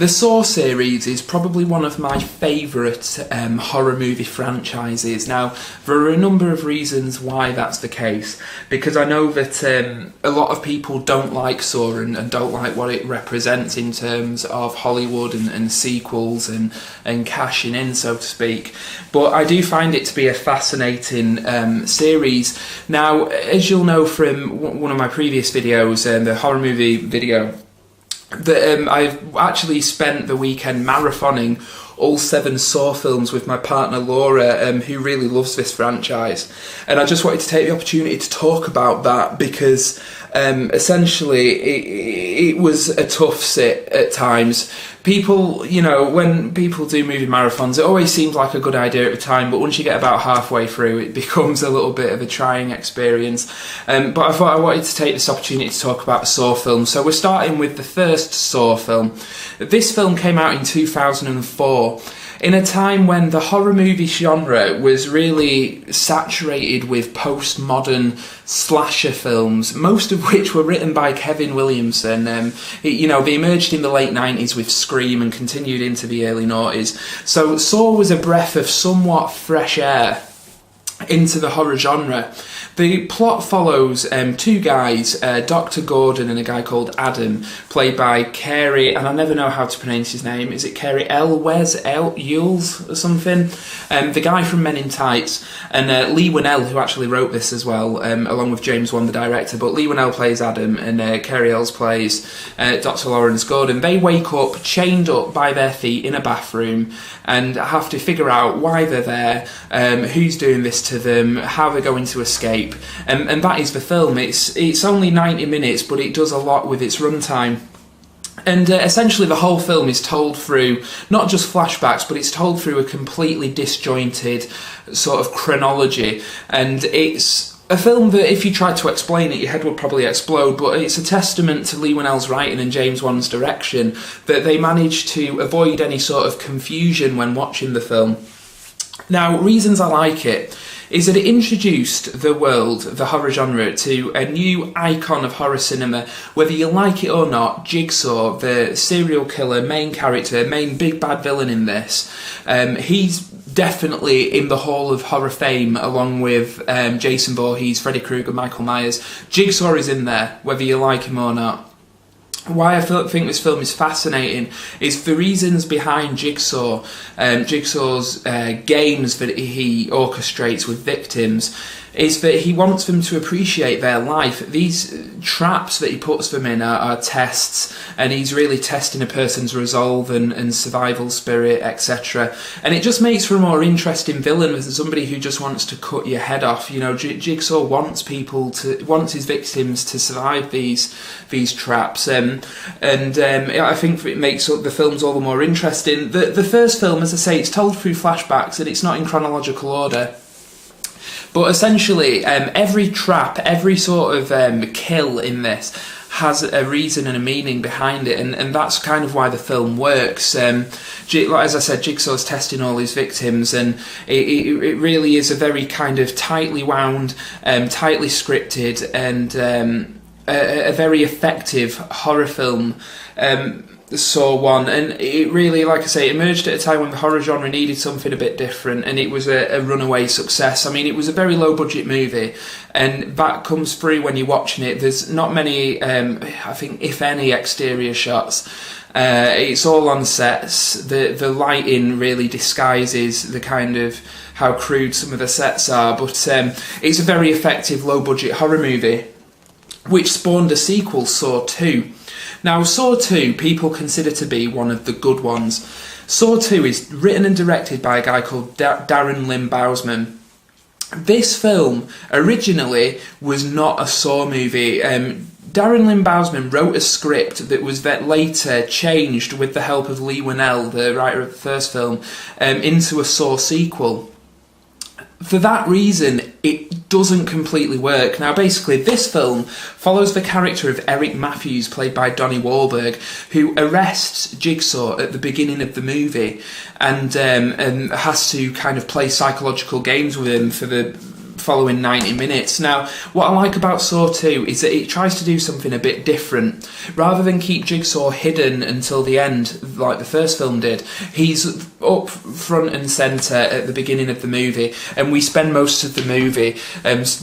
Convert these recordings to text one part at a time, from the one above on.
The Saw series is probably one of my favourite horror movie franchises. Now, there are a number of reasons why that's the case, because I know that a lot of people don't like Saw and don't like what it represents in terms of Hollywood and sequels and cashing in, so to speak. But I do find it to be a fascinating series. Now, as you'll know from one of my previous videos, the horror movie video, that I've actually spent the weekend marathoning all 7 Saw films with my partner Laura, who really loves this franchise. And I just wanted to take the opportunity to talk about that because essentially it was a tough sit at times. People, you know, when people do movie marathons, it always seems like a good idea at the time, but once you get about halfway through, it becomes a little bit of a trying experience. But I thought I wanted to take this opportunity to talk about the Saw film. So we're starting with the first Saw film. This film came out in 2004. In a time when the horror movie genre was really saturated with postmodern slasher films, most of which were written by Kevin Williamson. You know, they emerged in the late 90s with Scream and continued into the early 90s. So Saw was a breath of somewhat fresh air into the horror genre. The plot follows 2 guys, Dr. Gordon and a guy called Adam, played by Cary, and I never know how to pronounce his name. Is it Cary Elwes or something? The guy from Men in Tights, and Lee Winnell, who actually wrote this as well, along with James Wan, the director. But Lee Winnell plays Adam, and Cary Elwes plays Dr. Lawrence Gordon. They wake up chained up by their feet in a bathroom and have to figure out why they're there, who's doing this to them, how they're going to escape. And that is the film. It's only 90 minutes, but it does a lot with its runtime. And essentially the whole film is told through not just flashbacks, but it's told through a completely disjointed sort of chronology. And it's a film that if you tried to explain it, your head would probably explode, but it's a testament to Lee Winnell's writing and James Wan's direction that they managed to avoid any sort of confusion when watching the film. Now, reasons I like it is that it introduced the world, the horror genre, to a new icon of horror cinema. Whether you like it or not, Jigsaw, the serial killer, main character, main big bad villain in this, he's definitely in the Hall of Horror Fame, along with Jason Voorhees, Freddy Krueger, Michael Myers. Jigsaw is in there, whether you like him or not. Why I think this film is fascinating is the reasons behind Jigsaw. Jigsaw's games that he orchestrates with victims is that he wants them to appreciate their life. These traps that he puts them in are tests, and he's really testing a person's resolve and survival spirit, etc. And it just makes for a more interesting villain than somebody who just wants to cut your head off. You know, Jigsaw wants his victims to survive these traps, and I think it makes the films all the more interesting. The first film, as I say, it's told through flashbacks and it's not in chronological order. But essentially, every trap, every sort of kill in this has a reason and a meaning behind it, and that's kind of why the film works. As I said, Jigsaw's testing all his victims, and it really is a very kind of tightly wound, tightly scripted, and a very effective horror film. Saw 1, and it really, like I say, emerged at a time when the horror genre needed something a bit different, and it was a runaway success. I mean, it was a very low budget movie, and that comes through when you're watching it. There's not many, I think, if any, exterior shots. It's all on sets. The lighting really disguises the kind of how crude some of the sets are, but it's a very effective low budget horror movie, which spawned a sequel, Saw 2. Now, Saw 2 people consider to be one of the good ones. Saw 2 is written and directed by a guy called Darren Lynn Bousman. This film originally was not a Saw movie. Darren Lynn Bousman wrote a script that was later changed with the help of Lee Winnell, the writer of the first film, into a Saw sequel. For that reason, it doesn't completely work. Now, basically, this film follows the character of Eric Matthews, played by Donnie Wahlberg, who arrests Jigsaw at the beginning of the movie and has to kind of play psychological games with him following 90 minutes. Now, what I like about Saw 2 is that it tries to do something a bit different. Rather than keep Jigsaw hidden until the end, like the first film did, he's up front and centre at the beginning of the movie, and we spend most of the movie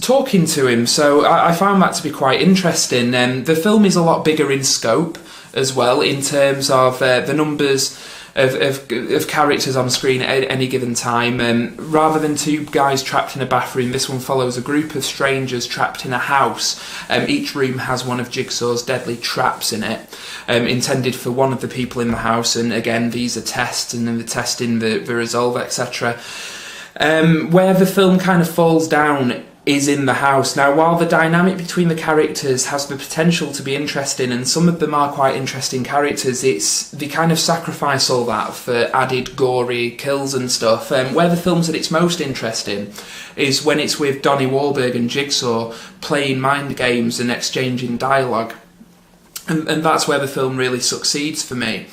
talking to him. So I found that to be quite interesting. The film is a lot bigger in scope as well, in terms of the numbers of characters on screen at any given time. Rather than two guys trapped in a bathroom, this one follows a group of strangers trapped in a house. Each room has one of Jigsaw's deadly traps in it, intended for one of the people in the house, and again these are tests, and then the testing the resolve, etc. Where the film kind of falls down is in the house. Now, while the dynamic between the characters has the potential to be interesting, and some of them are quite interesting characters, they kind of sacrifice all that for added gory kills and stuff. Where the film's at its most interesting is when it's with Donnie Wahlberg and Jigsaw playing mind games and exchanging dialogue. And that's where the film really succeeds for me.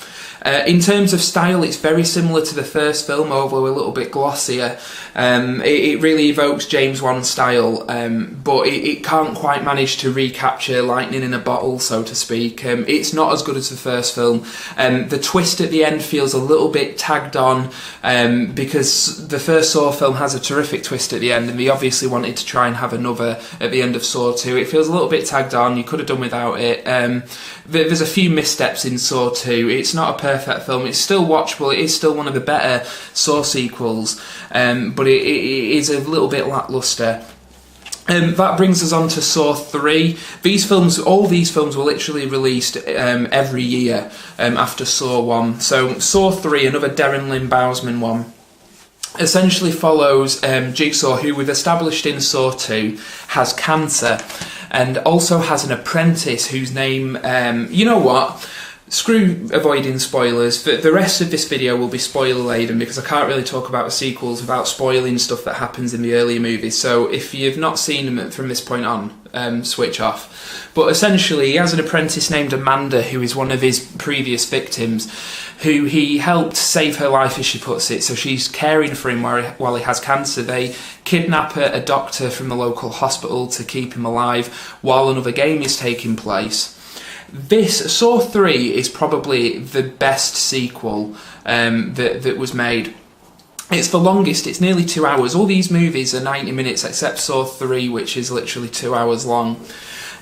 In terms of style, it's very similar to the first film, although a little bit glossier. It really evokes James Wan style, but it can't quite manage to recapture lightning in a bottle, so to speak. It's not as good as the first film. The twist at the end feels a little bit tagged on, because the first Saw film has a terrific twist at the end, and they obviously wanted to try and have another at the end of Saw 2. It feels a little bit tagged on. You could have done without it. There's a few missteps in Saw 2. It's not a perfect film. It's still watchable. It is still one of the better Saw sequels, but it is a little bit lacklustre. That brings us on to Saw 3. All these films were literally released every year after Saw 1. So Saw 3, another Darren Lynn Bousman one, essentially follows Jigsaw, who we've established in Saw 2 has cancer, and also has an apprentice whose name, you know what? Screw avoiding spoilers. The rest of this video will be spoiler laden, because I can't really talk about the sequels without spoiling stuff that happens in the earlier movies. So if you've not seen them from this point on, switch off. But essentially, he has an apprentice named Amanda, who is one of his previous victims, who he helped save her life, as she puts it. So she's caring for him while he has cancer. They kidnap a doctor from the local hospital to keep him alive while another game is taking place. This Saw 3 is probably the best sequel that was made. It's the longest. It's nearly 2 hours. All these movies are 90 minutes except Saw 3, which is literally 2 hours long.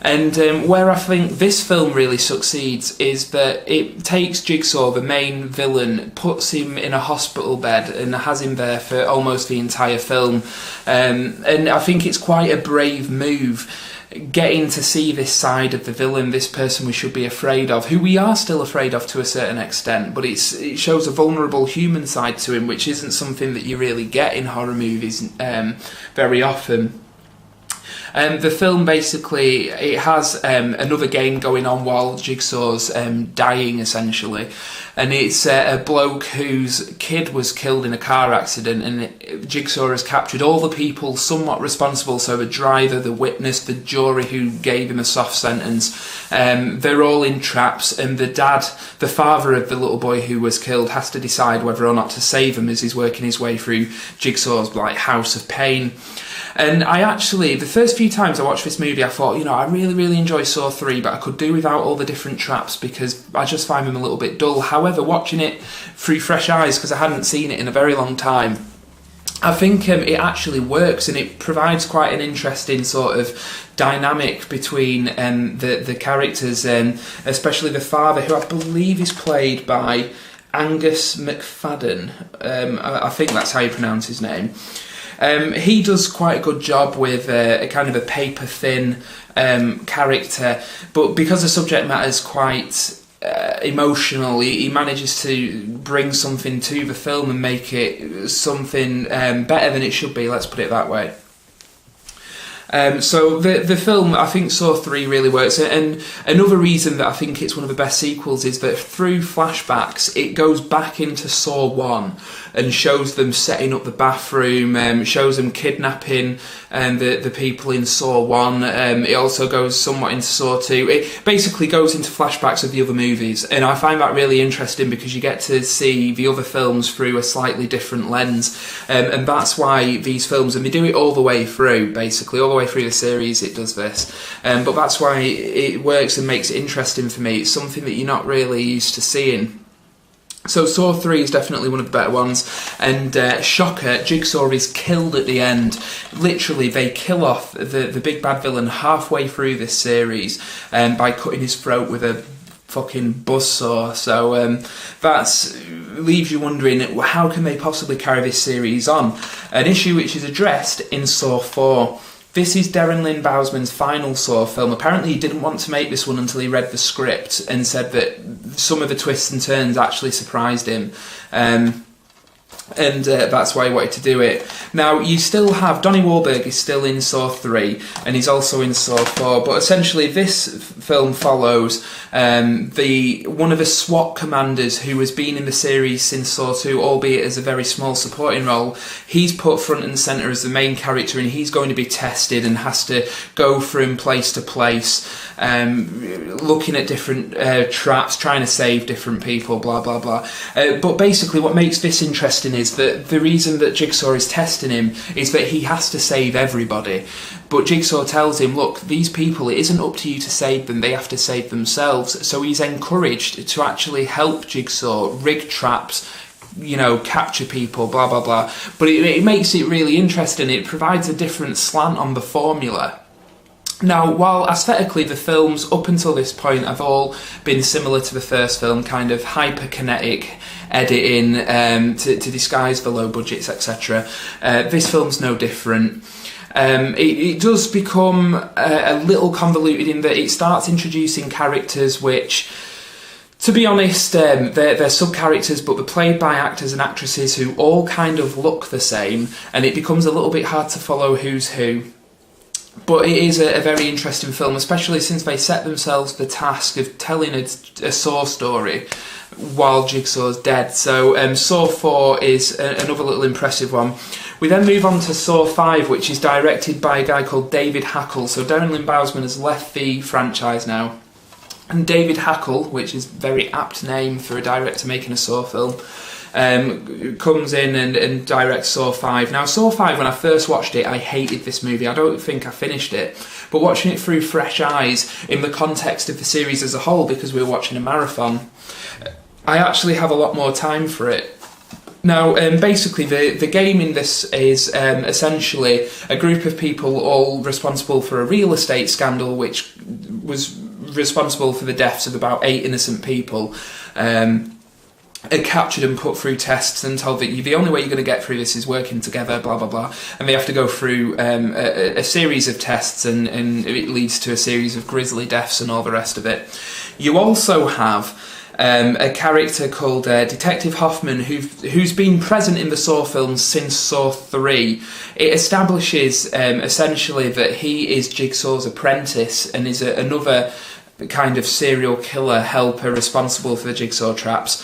And where I think this film really succeeds is that it takes Jigsaw, the main villain, puts him in a hospital bed and has him there for almost the entire film. And I think it's quite a brave move, getting to see this side of the villain, this person we should be afraid of, who we are still afraid of to a certain extent, but it shows a vulnerable human side to him, which isn't something that you really get in horror movies very often. The film basically, it has another game going on while Jigsaw's dying, essentially, and it's a bloke whose kid was killed in a car accident, and Jigsaw has captured all the people somewhat responsible, so the driver, the witness, the jury who gave him a soft sentence. They're all in traps, and the father of the little boy who was killed, has to decide whether or not to save him as he's working his way through Jigsaw's house of pain. And the first few times I watched this movie, I thought, I really, really enjoy Saw 3, but I could do without all the different traps because I just find them a little bit dull. However, watching it through fresh eyes, because I hadn't seen it in a very long time, I think it actually works, and it provides quite an interesting sort of dynamic between the characters, especially the father, who I believe is played by Angus McFadden. I think that's how you pronounce his name. He does quite a good job with a kind of a paper-thin character, but because the subject matter is quite emotional, he manages to bring something to the film and make it something better than it should be, let's put it that way. So the film, I think Saw 3 really works, and another reason that I think it's one of the best sequels is that through flashbacks it goes back into Saw 1 and shows them setting up the bathroom, shows them kidnapping the people in Saw 1. It also goes somewhat into Saw 2. It basically goes into flashbacks of the other movies, and I find that really interesting because you get to see the other films through a slightly different lens, and that's why these films, and they do it all the way through, basically all the way through the series it does this, but that's why it works and makes it interesting for me. It's something that you're not really used to seeing. So Saw 3 is definitely one of the better ones, and shocker, Jigsaw is killed at the end. Literally, they kill off the big bad villain halfway through this series by cutting his throat with a fucking buzzsaw. So that leaves you wondering, how can they possibly carry this series on? An issue which is addressed in Saw 4. This is Darren Lynn Bousman's final Saw film. Apparently he didn't want to make this one until he read the script and said that some of the twists and turns actually surprised him. And that's why he wanted to do it. Now, you still have... Donnie Wahlberg is still in Saw 3, and he's also in Saw 4, but essentially this film follows one of the SWAT commanders who has been in the series since Saw 2, albeit as a very small supporting role. He's put front and centre as the main character, and he's going to be tested and has to go from place to place, looking at different traps, trying to save different people, blah, blah, blah. But basically what makes this interesting is that the reason that Jigsaw is testing him is that he has to save everybody. But Jigsaw tells him, look, these people, it isn't up to you to save them, they have to save themselves. So he's encouraged to actually help Jigsaw rig traps, you know, capture people, blah, blah, blah. But it makes it really interesting. It provides a different slant on the formula. Now, while aesthetically the films up until this point have all been similar to the first film, kind of hyperkinetic editing to disguise the low budgets, etc., this film's no different. It does become a little convoluted in that it starts introducing characters which, to be honest, they're sub-characters, but they're played by actors and actresses who all kind of look the same, and it becomes a little bit hard to follow who's who. But it is a very interesting film, especially since they set themselves the task of telling a Saw story while Jigsaw's dead. So Saw 4 is another little impressive one. We then move on to Saw 5, which is directed by a guy called David Hackle. So Darren Lynn Bousman has left the franchise now. And David Hackle, which is a very apt name for a director making a Saw film, comes in and directs Saw 5. Now, Saw 5, when I first watched it, I hated this movie. I don't think I finished it. But watching it through fresh eyes, in the context of the series as a whole, because we were watching a marathon, I actually have a lot more time for it. Now, basically, the game in this is essentially a group of people all responsible for a real estate scandal, which was responsible for the deaths of about 8 innocent people. Are captured and put through tests and told that the only way you're going to get through this is working together, blah, blah, blah. And they have to go through a series of tests, and it leads to a series of grisly deaths and all the rest of it. You also have a character called Detective Hoffman, who's been present in the Saw films since Saw 3. It establishes essentially that he is Jigsaw's apprentice and is another kind of serial killer helper responsible for the Jigsaw traps.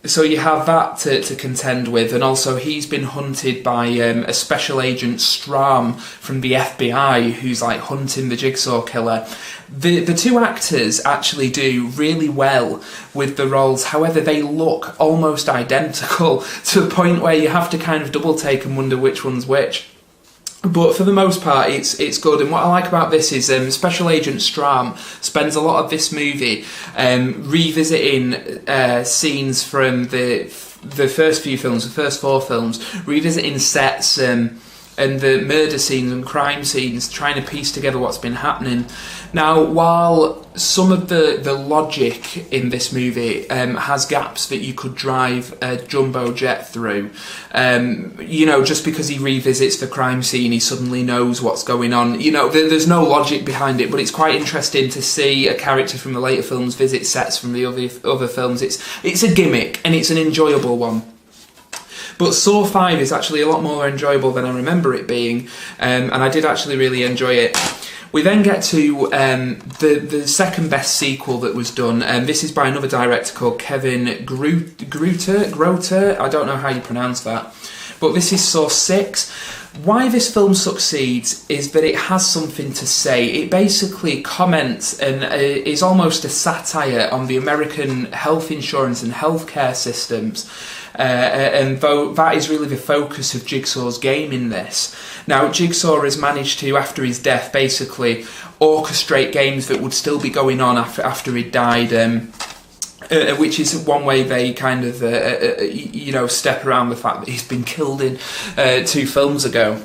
So you have that to contend with, and also he's been hunted by a special agent, Strahm, from the FBI, who's like hunting the Jigsaw killer. The two actors actually do really well with the roles, however they look almost identical to the point where you have to kind of double take and wonder which one's which. But for the most part, it's good. And what I like about this is Special Agent Strahm spends a lot of this movie revisiting scenes from the first few films, the first 4 films, revisiting sets and the murder scenes and crime scenes, trying to piece together what's been happening. Now, while some of the logic in this movie has gaps that you could drive a jumbo jet through, you know, just because he revisits the crime scene, he suddenly knows what's going on. You know, there's no logic behind it, but it's quite interesting to see a character from the later films visit sets from the other films. It's a gimmick, and it's an enjoyable one. But Saw 5 is actually a lot more enjoyable than I remember it being, and I did actually really enjoy it. We then get to the second best sequel that was done, and this is by another director called Kevin Groter. I don't know how you pronounce that. But this is Saw 6. Why this film succeeds is that it has something to say. It basically comments and is almost a satire on the American health insurance and healthcare systems. And though that is really the focus of Jigsaw's game in this. Now, Jigsaw has managed to, after his death, basically orchestrate games that would still be going on after he died, which is one way they kind of, step around the fact that he's been killed in 2 films ago.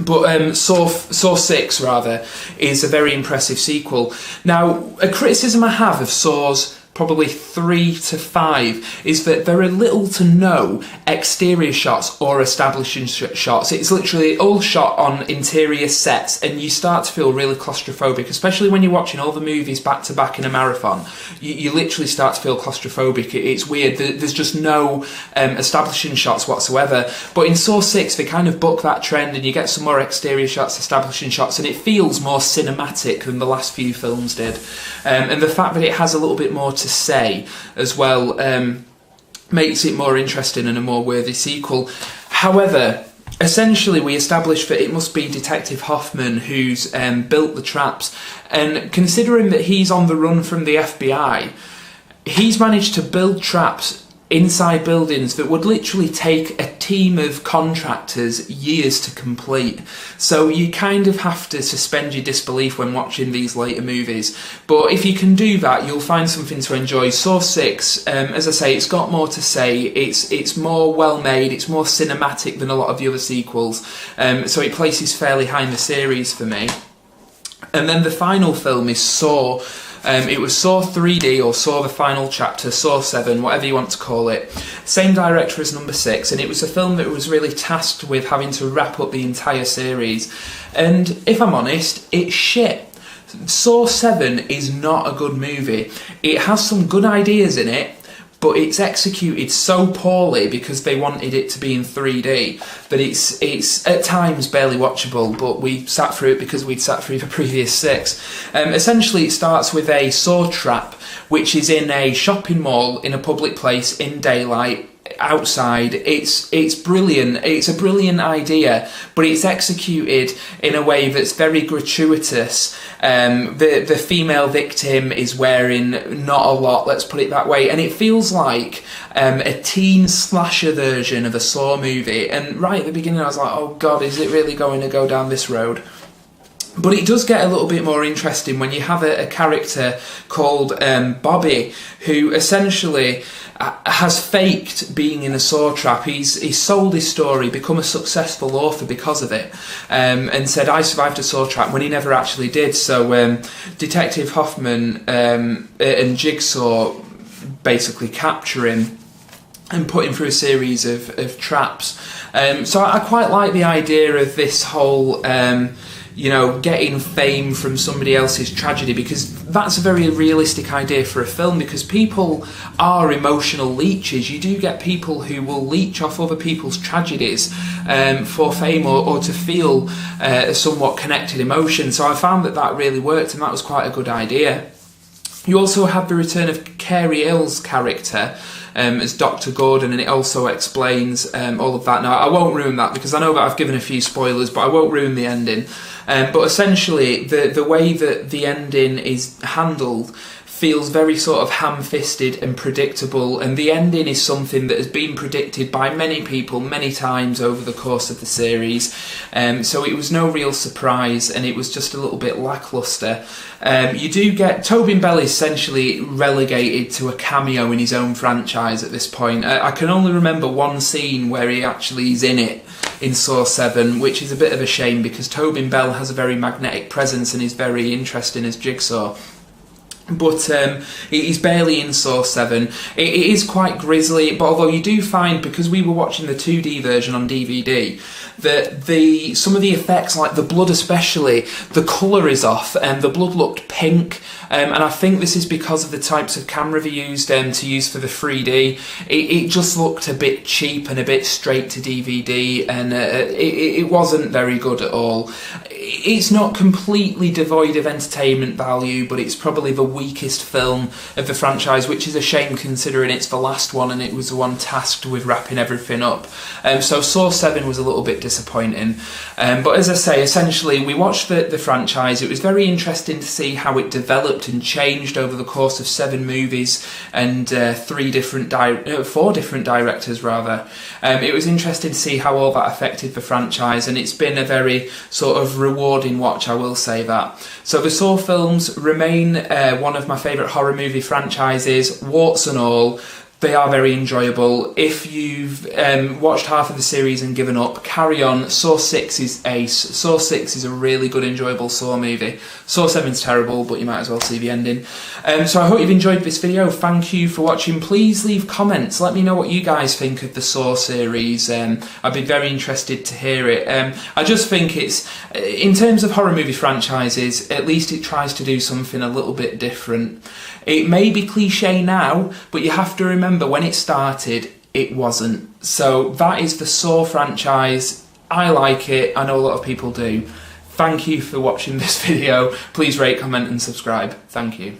But Saw 6, rather, is a very impressive sequel. Now, a criticism I have of Saw's probably 3 to 5 is that there are little to no exterior shots or establishing shots. It's literally all shot on interior sets, and you start to feel really claustrophobic, especially when you're watching all the movies back to back in a marathon. You literally start to feel claustrophobic. It's weird. There's just no establishing shots whatsoever. But in Saw 6, they kind of buck that trend, and you get some more exterior shots, establishing shots, and it feels more cinematic than the last few films did. And the fact that it has a little bit more to say as well makes it more interesting and a more worthy sequel. However, essentially we established that it must be Detective Hoffman who's built the traps, and considering that he's on the run from the FBI, he's managed to build traps inside buildings that would literally take a team of contractors years to complete. So you kind of have to suspend your disbelief when watching these later movies. But if you can do that, you'll find something to enjoy. Saw 6, as I say, it's got more to say. It's more well made. It's more cinematic than a lot of the other sequels. So it places fairly high in the series for me. And then the final film is Saw. It was Saw 3D, or Saw the Final Chapter, Saw 7, whatever you want to call it. Same director as number 6, and it was a film that was really tasked with having to wrap up the entire series. And if I'm honest, it's shit. Saw 7 is not a good movie. It has some good ideas in it, but it's executed so poorly because they wanted it to be in 3D that it's at times barely watchable, but we sat through it because we'd sat through the previous 6. Essentially, it starts with a saw trap, which is in a shopping mall in a public place in daylight, outside. It's brilliant. It's a brilliant idea, but it's executed in a way that's very gratuitous. The female victim is wearing not a lot, let's put it that way, and it feels like a teen slasher version of a Saw movie. And right at the beginning I was like, oh god, is it really going to go down this road? But it does get a little bit more interesting when you have a character called Bobby, who essentially has faked being in a saw trap. He's sold his story, become a successful author because of it, and said, I survived a saw trap, when he never actually did. So Detective Hoffman and Jigsaw basically capture him and put him through a series of traps. So I quite like the idea of this whole getting fame from somebody else's tragedy, because that's a very realistic idea for a film, because people are emotional leeches. You do get people who will leech off other people's tragedies for fame or to feel a somewhat connected emotion. So I found that really worked, and that was quite a good idea. You also have the return of Carey Ill's character as Dr. Gordon, and it also explains all of that. Now, I won't ruin that because I know that I've given a few spoilers, but I won't ruin the ending. But essentially, the way that the ending is handled feels very sort of ham-fisted and predictable, and the ending is something that has been predicted by many people many times over the course of the series, so it was no real surprise, and it was just a little bit lacklustre. You do get Tobin Bell essentially relegated to a cameo in his own franchise at this point. I can only remember one scene where he actually is in it in Saw 7, which is a bit of a shame because Tobin Bell has a very magnetic presence and is very interesting as Jigsaw. but he's barely in Saw 7. It is quite grisly, but although you do find, because we were watching the 2D version on DVD, that some of the effects, like the blood especially, the colour is off, and the blood looked pink, and I think this is because of the types of camera they used to use for the 3D. It just looked a bit cheap and a bit straight to DVD, and it wasn't very good at all. It's not completely devoid of entertainment value, but it's probably the weakest film of the franchise, which is a shame considering it's the last one and it was the one tasked with wrapping everything up. So Saw 7 was a little bit disappointing. But as I say, essentially we watched the franchise. It was very interesting to see how it developed and changed over the course of 7 movies and 4 different directors rather. It was interesting to see how all that affected the franchise, and it's been a very sort of rewarding watch, I will say that. So the Saw films remain one of my favourite horror movie franchises, warts and all. They are very enjoyable. If you've watched half of the series and given up, carry on. Saw 6 is ace. Saw 6 is a really good, enjoyable Saw movie. Saw 7's terrible, but you might as well see the ending. So I hope you've enjoyed this video. Thank you for watching. Please leave comments. Let me know what you guys think of the Saw series. I'd be very interested to hear it. I just think it's, in terms of horror movie franchises, at least it tries to do something a little bit different. It may be cliche now, but you have to remember when it started, it wasn't. So that is the Saw franchise. I like it. I know a lot of people do. Thank you for watching this video. Please rate, comment and subscribe. Thank you.